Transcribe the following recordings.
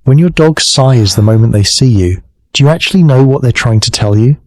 When your dog sighs the moment they see you, do you actually know what they're trying to tell you?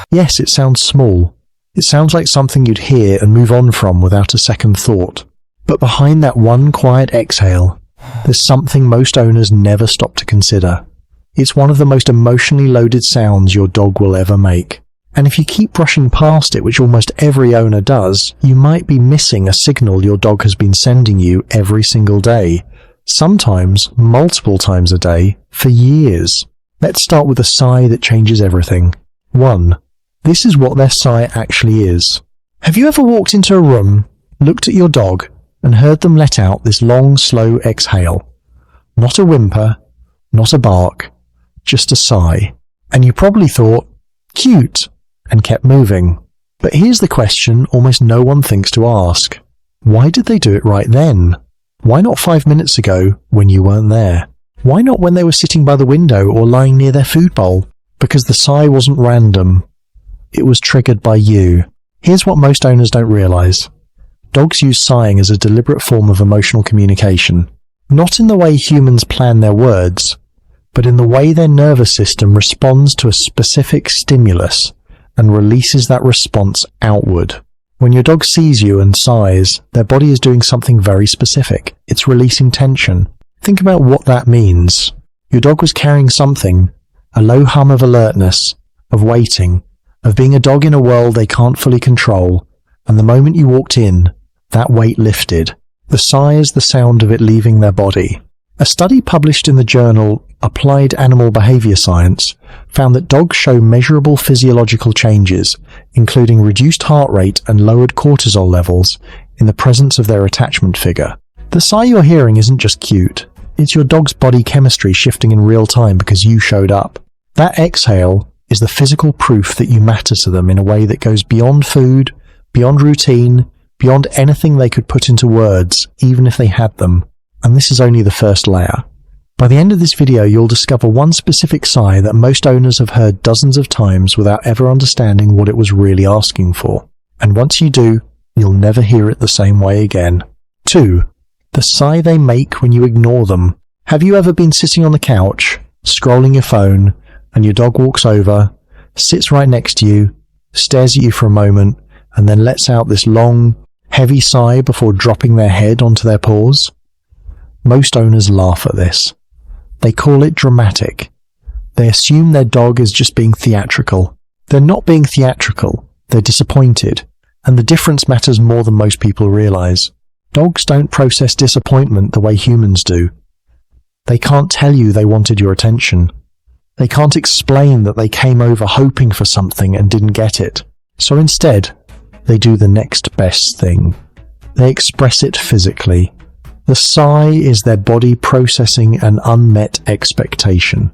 Yes, it sounds small. It sounds like something you'd hear and move on from without a second thought. But behind that one quiet exhale, there's something most owners never stop to consider. It's one of the most emotionally loaded sounds your dog will ever make. And if you keep brushing past it, which almost every owner does, you might be missing a signal your dog has been sending you every single day. Sometimes multiple times a day, for years. Let's start with a sigh that changes everything. 1. This is what their sigh actually is. Have you ever walked into a room, looked at your dog, and heard them let out this long, slow exhale? Not a whimper, not a bark, just a sigh. And you probably thought, cute, and kept moving. But here's the question almost no one thinks to ask. Why did they do it right then? Why not 5 minutes ago when you weren't there? Why not when they were sitting by the window or lying near their food bowl? Because the sigh wasn't random. It was triggered by you. Here's what most owners don't realize. Dogs use sighing as a deliberate form of emotional communication. Not in the way humans plan their words, but in the way their nervous system responds to a specific stimulus and releases that response outward. When your dog sees you and sighs, their body is doing something very specific. It's releasing tension. Think about what that means. Your dog was carrying something, a low hum of alertness, of waiting, of being a dog in a world they can't fully control, and the moment you walked in, that weight lifted. The sigh is the sound of it leaving their body. A study published in the journal Applied Animal Behavior Science found that dogs show measurable physiological changes, including reduced heart rate and lowered cortisol levels, in the presence of their attachment figure. The sigh you're hearing isn't just cute. It's your dog's body chemistry shifting in real time because you showed up. That exhale is the physical proof that you matter to them in a way that goes beyond food, beyond routine, beyond anything they could put into words, even if they had them. And this is only the first layer. By the end of this video, you'll discover one specific sigh that most owners have heard dozens of times without ever understanding what it was really asking for. And once you do, you'll never hear it the same way again. 2. The sigh they make when you ignore them. Have you ever been sitting on the couch, scrolling your phone, and your dog walks over, sits right next to you, stares at you for a moment, and then lets out this long, heavy sigh before dropping their head onto their paws? Most owners laugh at this. They call it dramatic. They assume their dog is just being theatrical. They're not being theatrical, they're disappointed, and the difference matters more than most people realize. Dogs don't process disappointment the way humans do. They can't tell you they wanted your attention. They can't explain that they came over hoping for something and didn't get it. So instead, they do the next best thing. They express it physically. The sigh is their body processing an unmet expectation.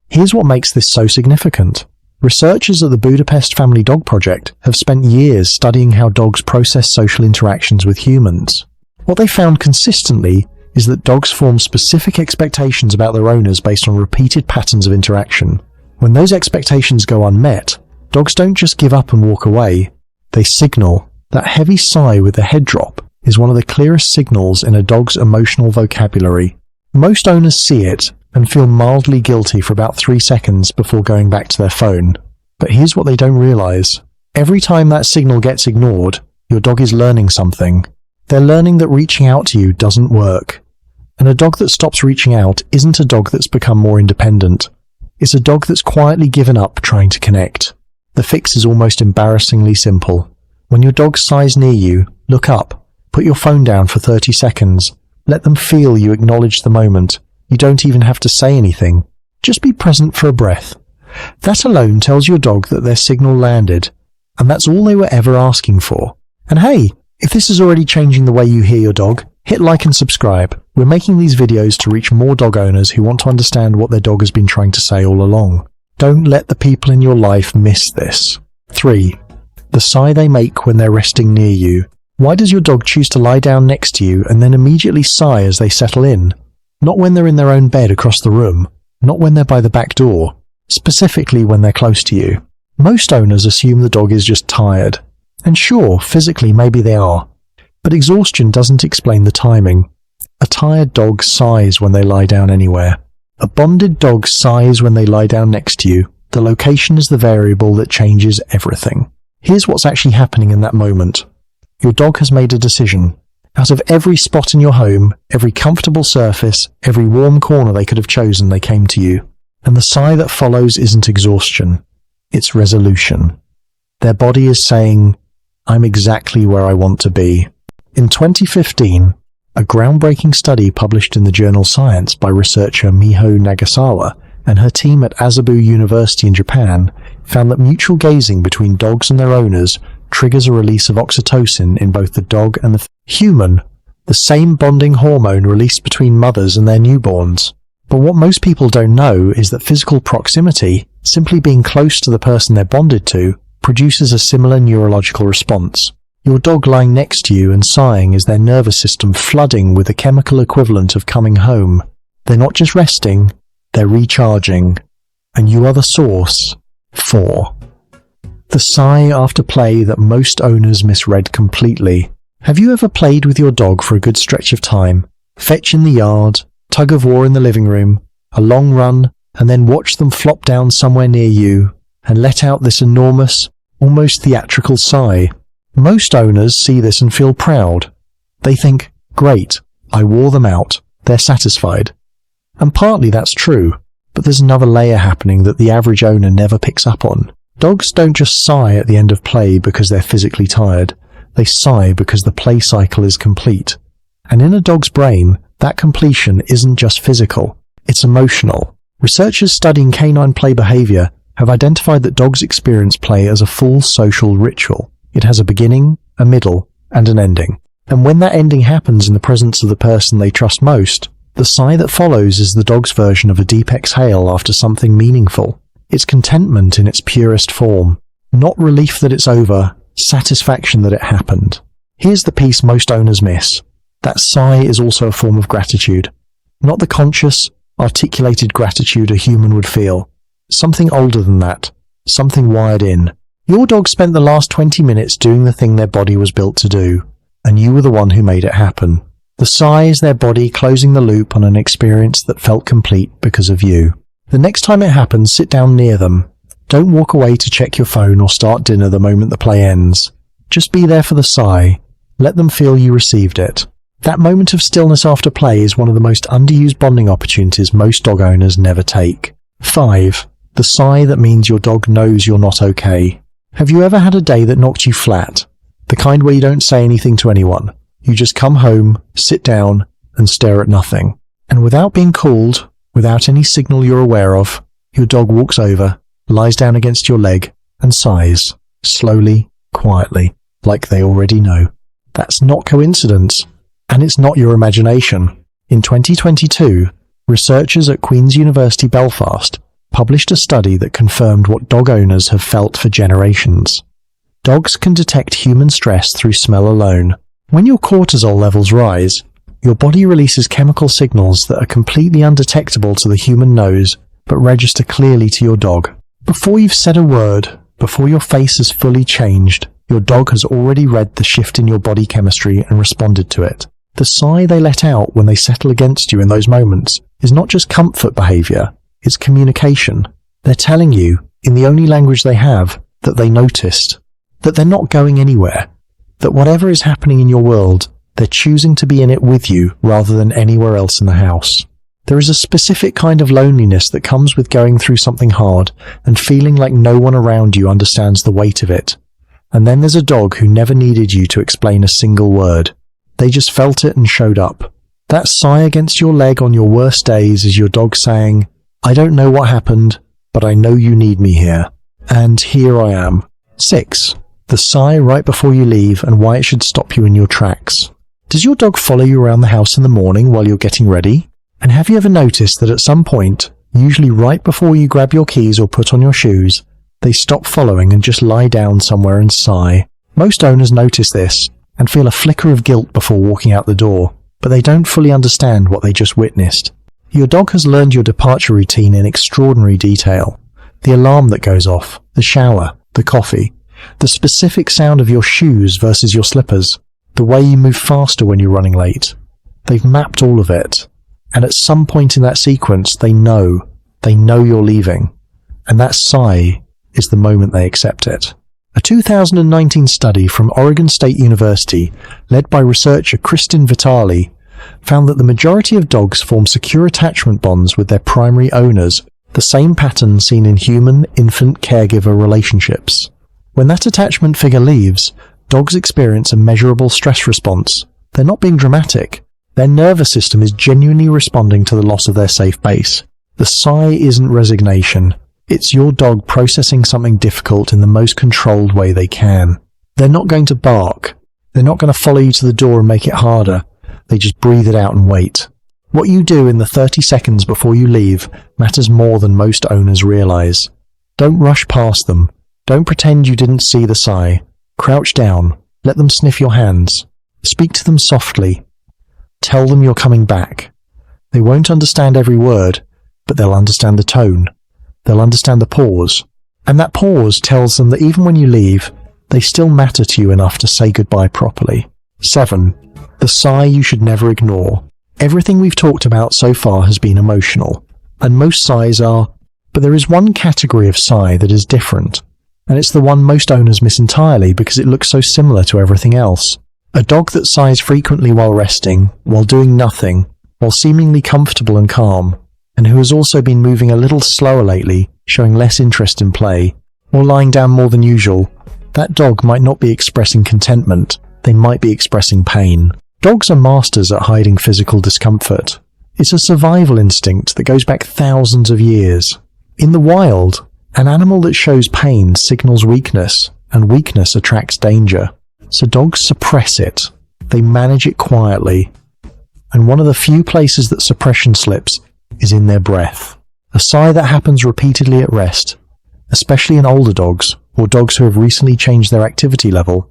Here's what makes this so significant. Researchers at the Budapest Family Dog Project have spent years studying how dogs process social interactions with humans. What they found consistently is that dogs form specific expectations about their owners based on repeated patterns of interaction. When those expectations go unmet, dogs don't just give up and walk away. They signal. That heavy sigh with the head drop is one of the clearest signals in a dog's emotional vocabulary. Most owners see it and feel mildly guilty for about 3 seconds before going back to their phone. But here's what they don't realize. Every time that signal gets ignored, your dog is learning something. They're learning that reaching out to you doesn't work. And a dog that stops reaching out isn't a dog that's become more independent. It's a dog that's quietly given up trying to connect. The fix is almost embarrassingly simple. When your dog sighs near you, look up. Put your phone down for 30 seconds. Let them feel you acknowledge the moment. You don't even have to say anything. Just be present for a breath. That alone tells your dog that their signal landed, and that's all they were ever asking for. And hey, if this is already changing the way you hear your dog, hit like and subscribe. We're making these videos to reach more dog owners who want to understand what their dog has been trying to say all along. Don't let the people in your life miss this. 3. The sigh they make when they're resting near you. Why does your dog choose to lie down next to you and then immediately sigh as they settle in? Not when they're in their own bed across the room, not when they're by the back door, specifically when they're close to you. Most owners assume the dog is just tired. And sure, physically maybe they are. But exhaustion doesn't explain the timing. A tired dog sighs when they lie down anywhere. A bonded dog sighs when they lie down next to you. The location is the variable that changes everything. Here's what's actually happening in that moment. Your dog has made a decision. Out of every spot in your home, every comfortable surface, every warm corner they could have chosen, they came to you. And the sigh that follows isn't exhaustion. It's resolution. Their body is saying, I'm exactly where I want to be. In 2015, a groundbreaking study published in the journal Science by researcher Miho Nagasawa and her team at Azabu University in Japan found that mutual gazing between dogs and their owners triggers a release of oxytocin in both the dog and the human, the same bonding hormone released between mothers and their newborns. But what most people don't know is that physical proximity, simply being close to the person they're bonded to, produces a similar neurological response. Your dog lying next to you and sighing is their nervous system flooding with the chemical equivalent of coming home. They're not just resting, they're recharging. And you are the source. 4. The sigh after play that most owners misread completely. Have you ever played with your dog for a good stretch of time? Fetch in the yard, tug of war in the living room, a long run, and then watch them flop down somewhere near you and let out this enormous, almost theatrical sigh. Most owners see this and feel proud. They think, great, I wore them out, they're satisfied. And partly that's true, but there's another layer happening that the average owner never picks up on. Dogs don't just sigh at the end of play because they're physically tired. They sigh because the play cycle is complete. And in a dog's brain, that completion isn't just physical, it's emotional. Researchers studying canine play behavior have identified that dogs experience play as a full social ritual. It has a beginning, a middle, and an ending. And when that ending happens in the presence of the person they trust most, the sigh that follows is the dog's version of a deep exhale after something meaningful. It's contentment in its purest form. Not relief that it's over, satisfaction that it happened. Here's the piece most owners miss. That sigh is also a form of gratitude. Not the conscious, articulated gratitude a human would feel. Something older than that. Something wired in. Your dog spent the last 20 minutes doing the thing their body was built to do, and you were the one who made it happen. The sigh is their body closing the loop on an experience that felt complete because of you. The next time it happens, sit down near them. Don't walk away to check your phone or start dinner the moment the play ends. Just be there for the sigh. Let them feel you received it. That moment of stillness after play is one of the most underused bonding opportunities most dog owners never take. 5. The sigh that means your dog knows you're not okay. Have you ever had a day that knocked you flat? The kind where you don't say anything to anyone. You just come home, sit down, and stare at nothing. And without being called, without any signal you're aware of, your dog walks over, lies down against your leg, and sighs, slowly, quietly, like they already know. That's not coincidence, and it's not your imagination. In 2022, researchers at Queen's University Belfast published a study that confirmed what dog owners have felt for generations. Dogs can detect human stress through smell alone. When your cortisol levels rise, your body releases chemical signals that are completely undetectable to the human nose, but register clearly to your dog. Before you've said a word, before your face has fully changed, your dog has already read the shift in your body chemistry and responded to it. The sigh they let out when they settle against you in those moments is not just comfort behavior, it's communication. They're telling you, in the only language they have, that they noticed, that they're not going anywhere, that whatever is happening in your world, they're choosing to be in it with you rather than anywhere else in the house. There is a specific kind of loneliness that comes with going through something hard and feeling like no one around you understands the weight of it. And then there's a dog who never needed you to explain a single word. They just felt it and showed up. That sigh against your leg on your worst days is your dog saying, I don't know what happened, but I know you need me here. And here I am. 6. The sigh right before you leave and why it should stop you in your tracks. Does your dog follow you around the house in the morning while you're getting ready? And have you ever noticed that at some point, usually right before you grab your keys or put on your shoes, they stop following and just lie down somewhere and sigh? Most owners notice this and feel a flicker of guilt before walking out the door, but they don't fully understand what they just witnessed. Your dog has learned your departure routine in extraordinary detail. The alarm that goes off, the shower, the coffee, the specific sound of your shoes versus your slippers, the way you move faster when you're running late. They've mapped all of it. And at some point in that sequence, they know you're leaving. And that sigh is the moment they accept it. A 2019 study from Oregon State University, led by researcher Kristin Vitale, found that the majority of dogs form secure attachment bonds with their primary owners, the same pattern seen in human-infant caregiver relationships. When that attachment figure leaves, dogs experience a measurable stress response. They're not being dramatic. Their nervous system is genuinely responding to the loss of their safe base. The sigh isn't resignation. It's your dog processing something difficult in the most controlled way they can. They're not going to bark. They're not going to follow you to the door and make it harder. They just breathe it out and wait. What you do in the 30 seconds before you leave matters more than most owners realize. Don't rush past them. Don't pretend you didn't see the sigh. Crouch down. Let them sniff your hands. Speak to them softly. Tell them you're coming back. They won't understand every word, but they'll understand the tone. They'll understand the pause. And that pause tells them that even when you leave, they still matter to you enough to say goodbye properly. 7. The sigh you should never ignore. Everything we've talked about so far has been emotional, and most sighs are, but there is one category of sigh that is different, and it's the one most owners miss entirely because it looks so similar to everything else. A dog that sighs frequently while resting, while doing nothing, while seemingly comfortable and calm, and who has also been moving a little slower lately, showing less interest in play, or lying down more than usual, that dog might not be expressing contentment, they might be expressing pain. Dogs are masters at hiding physical discomfort. It's a survival instinct that goes back thousands of years. In the wild, an animal that shows pain signals weakness, and weakness attracts danger. So dogs suppress it. They manage it quietly. And one of the few places that suppression slips is in their breath. A sigh that happens repeatedly at rest, especially in older dogs or dogs who have recently changed their activity level,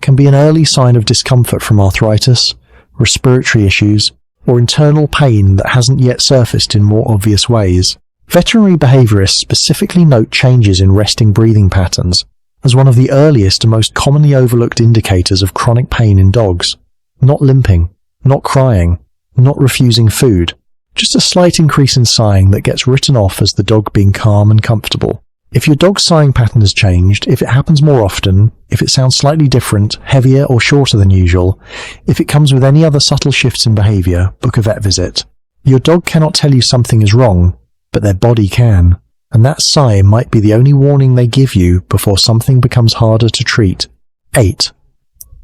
can be an early sign of discomfort from arthritis, respiratory issues, or internal pain that hasn't yet surfaced in more obvious ways. Veterinary behaviorists specifically note changes in resting breathing patterns as one of the earliest and most commonly overlooked indicators of chronic pain in dogs. Not limping, not crying, not refusing food, just a slight increase in sighing that gets written off as the dog being calm and comfortable. If your dog's sighing pattern has changed, if it happens more often, if it sounds slightly different, heavier or shorter than usual, if it comes with any other subtle shifts in behavior, book a vet visit. Your dog cannot tell you something is wrong, but their body can, and that sigh might be the only warning they give you before something becomes harder to treat. 8.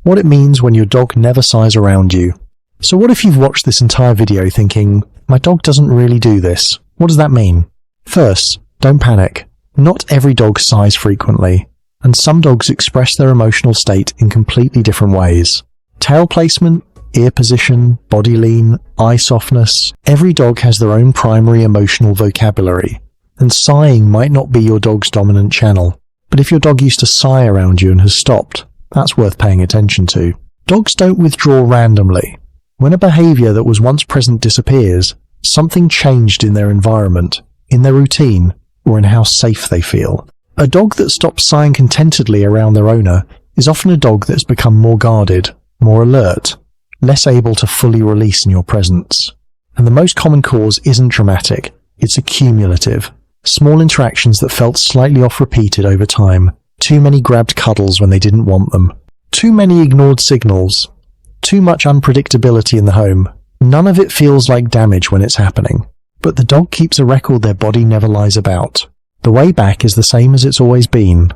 What it means when your dog never sighs around you. So what if you've watched this entire video thinking, my dog doesn't really do this? What does that mean? First, don't panic. Not every dog sighs frequently, and some dogs express their emotional state in completely different ways. Tail placement, ear position, body lean, eye softness, every dog has their own primary emotional vocabulary, and sighing might not be your dog's dominant channel. But if your dog used to sigh around you and has stopped, that's worth paying attention to. Dogs don't withdraw randomly. When a behavior that was once present disappears, something changed in their environment, in their routine, or in how safe they feel. A dog that stops sighing contentedly around their owner is often a dog that's become more guarded, more alert, less able to fully release in your presence. And the most common cause isn't dramatic, it's accumulative. Small interactions that felt slightly off repeated over time. Too many grabbed cuddles when they didn't want them. Too many ignored signals. Too much unpredictability in the home. None of it feels like damage when it's happening. But the dog keeps a record their body never lies about. The way back is the same as it's always been.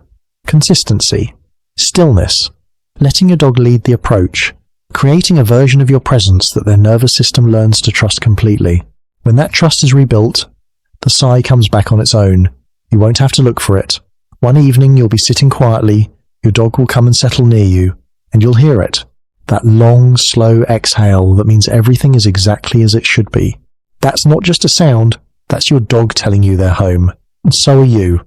Consistency. Stillness. Letting your dog lead the approach. Creating a version of your presence that their nervous system learns to trust completely. When that trust is rebuilt, the sigh comes back on its own. You won't have to look for it. One evening you'll be sitting quietly, your dog will come and settle near you, and you'll hear it. That long, slow exhale that means everything is exactly as it should be. That's not just a sound, that's your dog telling you they're home. And so are you.